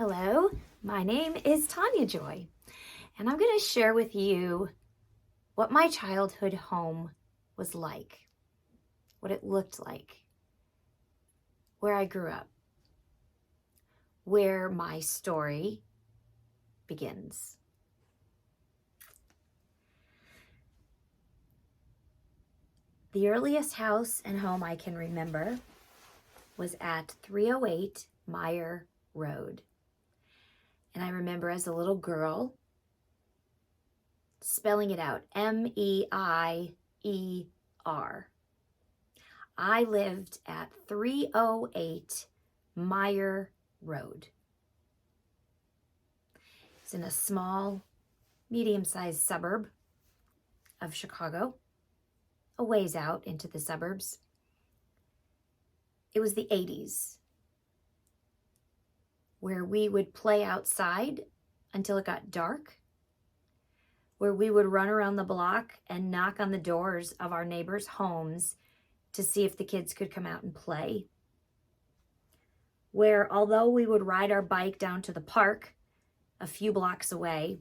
Hello, my name is Tania Joy, and I'm going to share with you what my childhood home was like, what it looked like, where I grew up, where my story begins. The earliest house and home I can remember was at 308 Meyer Road. And I remember as a little girl spelling it out, Meier. I lived at 308 Meyer Road. It's in a small, medium-sized suburb of Chicago, a ways out into the suburbs. It was the 80s, where we would play outside until it got dark, where we would run around the block and knock on the doors of our neighbors' homes to see if the kids could come out and play, where although we would ride our bike down to the park a few blocks away,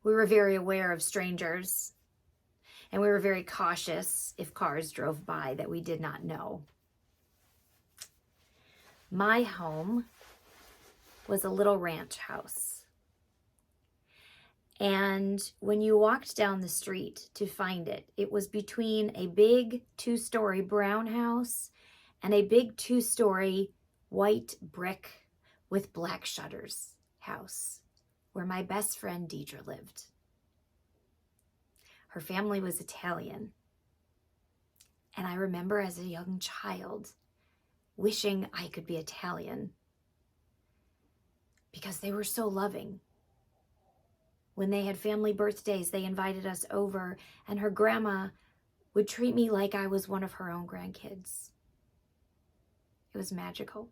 we were very aware of strangers, and we were very cautious if cars drove by that we did not know. My home was a little ranch house. And when you walked down the street to find it, it was between a big 2-story brown house and a big 2-story white brick with black shutters house where my best friend Deidre lived. Her family was Italian. And I remember as a young child wishing I could be Italian because they were so loving. When they had family birthdays, they invited us over, and her grandma would treat me like I was one of her own grandkids. It was magical.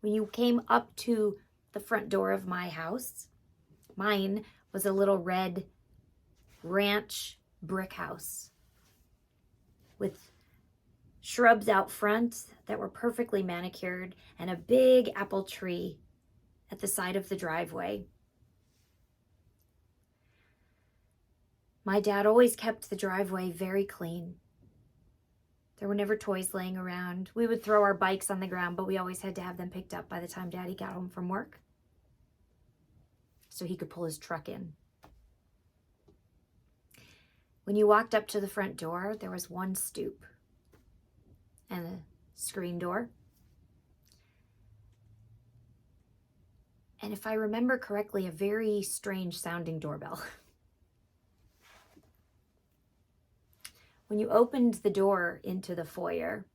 When you came up to the front door of my house, mine was a little red ranch brick house with shrubs out front that were perfectly manicured and a big apple tree at the side of the driveway. My dad always kept the driveway very clean. There were never toys laying around. We would throw our bikes on the ground, but we always had to have them picked up by the time Daddy got home from work so he could pull his truck in. When you walked up to the front door, there was one stoop and a screen door. And if I remember correctly, a very strange sounding doorbell. When you opened the door into the foyer,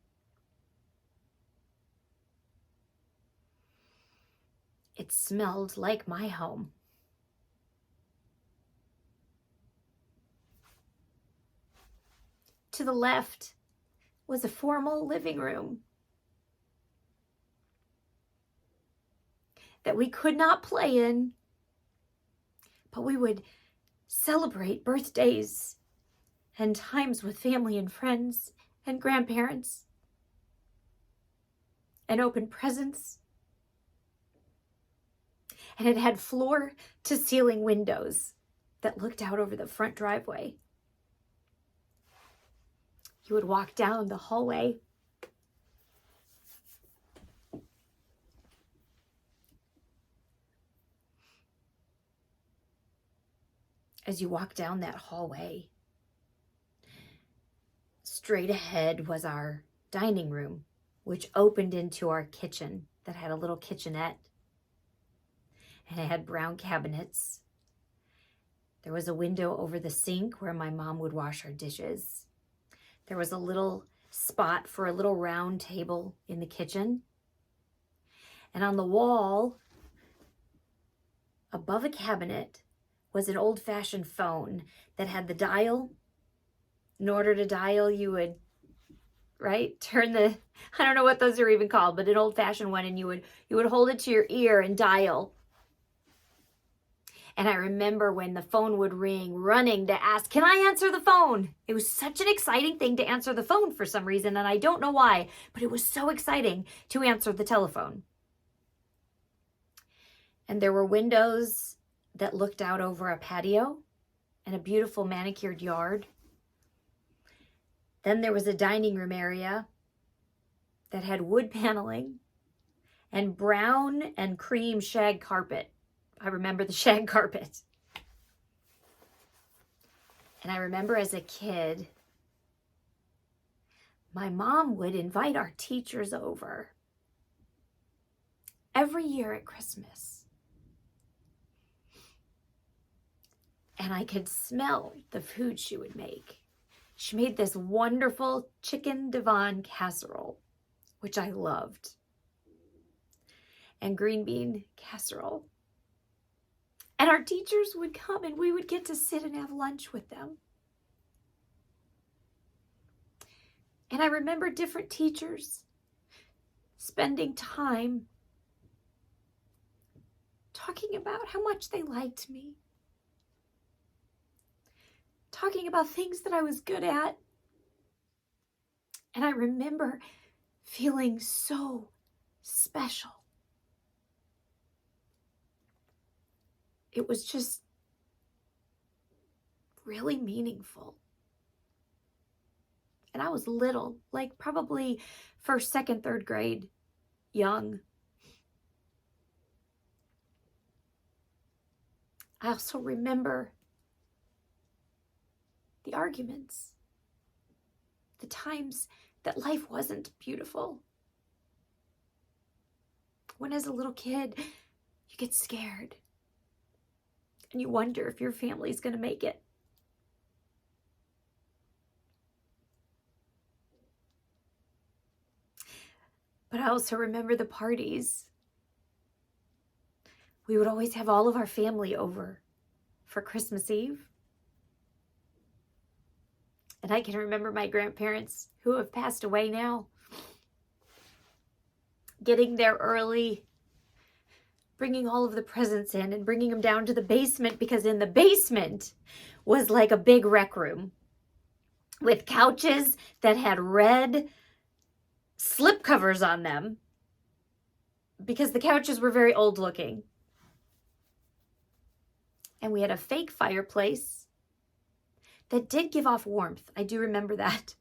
it smelled like my home. To the left was a formal living room that we could not play in, but we would celebrate birthdays and times with family and friends and grandparents and open presents. And it had floor-to-ceiling windows that looked out over the front driveway. You would walk down the hallway as you walk down that hallway, straight ahead was our dining room, which opened into our kitchen that had a little kitchenette. And it had brown cabinets. There was a window over the sink where my mom would wash her dishes. There was a little spot for a little round table in the kitchen. And on the wall, above a cabinet, was an old-fashioned phone that had the dial. In order to dial, you would, turn the, I don't know what those are even called, but an old-fashioned one, and you would hold it to your ear and dial. And I remember when the phone would ring, running to ask, can I answer the phone? It was such an exciting thing to answer the phone for some reason, and I don't know why, but it was so exciting to answer the telephone. And there were windows that looked out over a patio and a beautiful manicured yard. Then there was a dining room area that had wood paneling and brown and cream shag carpet. I remember the shag carpet. And I remember as a kid, my mom would invite our teachers over every year at Christmas. And I could smell the food she would make. She made this wonderful chicken Devon casserole, which I loved, and green bean casserole. And our teachers would come and we would get to sit and have lunch with them. And I remember different teachers spending time talking about how much they liked me, talking about things that I was good at. And I remember feeling so special. It was just really meaningful. And I was little, like probably first, second, third grade, young. I also remember the arguments, the times that life wasn't beautiful. When as a little kid, you get scared and you wonder if your family's going to make it. But I also remember the parties. We would always have all of our family over for Christmas Eve. And I can remember my grandparents, who have passed away now, getting there early, bringing all of the presents in and bringing them down to the basement, because in the basement was like a big rec room with couches that had red slip covers on them because the couches were very old looking. And we had a fake fireplace that did give off warmth. I do remember that.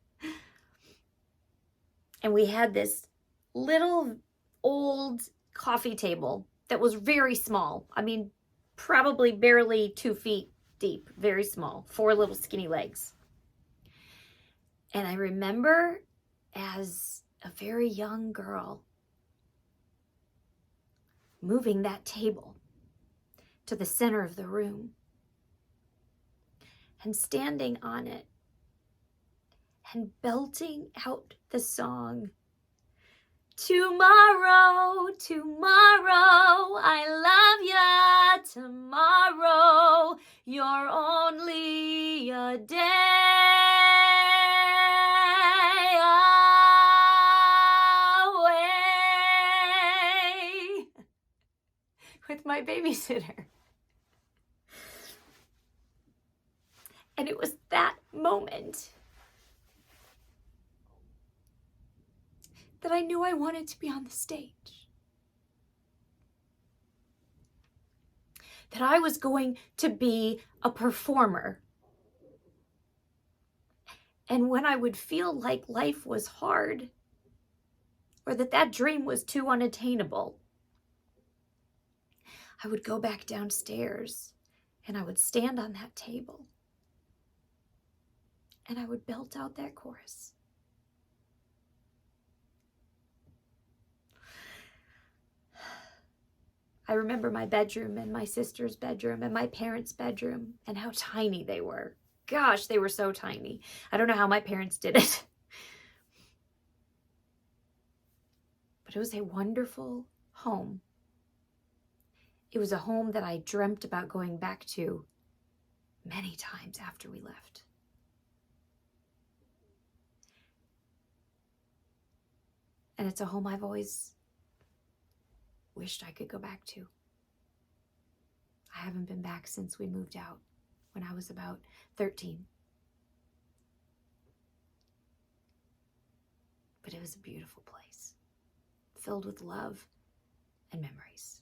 And we had this little old coffee table that was very small. I mean, probably barely 2 feet deep, very small, 4 little skinny legs. And I remember as a very young girl moving that table to the center of the room and standing on it and belting out the song, tomorrow, tomorrow, I love ya, tomorrow, you're only a day away, with my babysitter. And it was that moment that I knew I wanted to be on the stage. That I was going to be a performer. And when I would feel like life was hard, or that dream was too unattainable, I would go back downstairs and I would stand on that table and I would belt out that chorus. I remember my bedroom and my sister's bedroom and my parents' bedroom and how tiny they were. Gosh, they were so tiny. I don't know how my parents did it. But it was a wonderful home. It was a home that I dreamt about going back to many times after we left. And it's a home I've always wished I could go back to. I haven't been back since we moved out when I was about 13. But it was a beautiful place, filled with love and memories.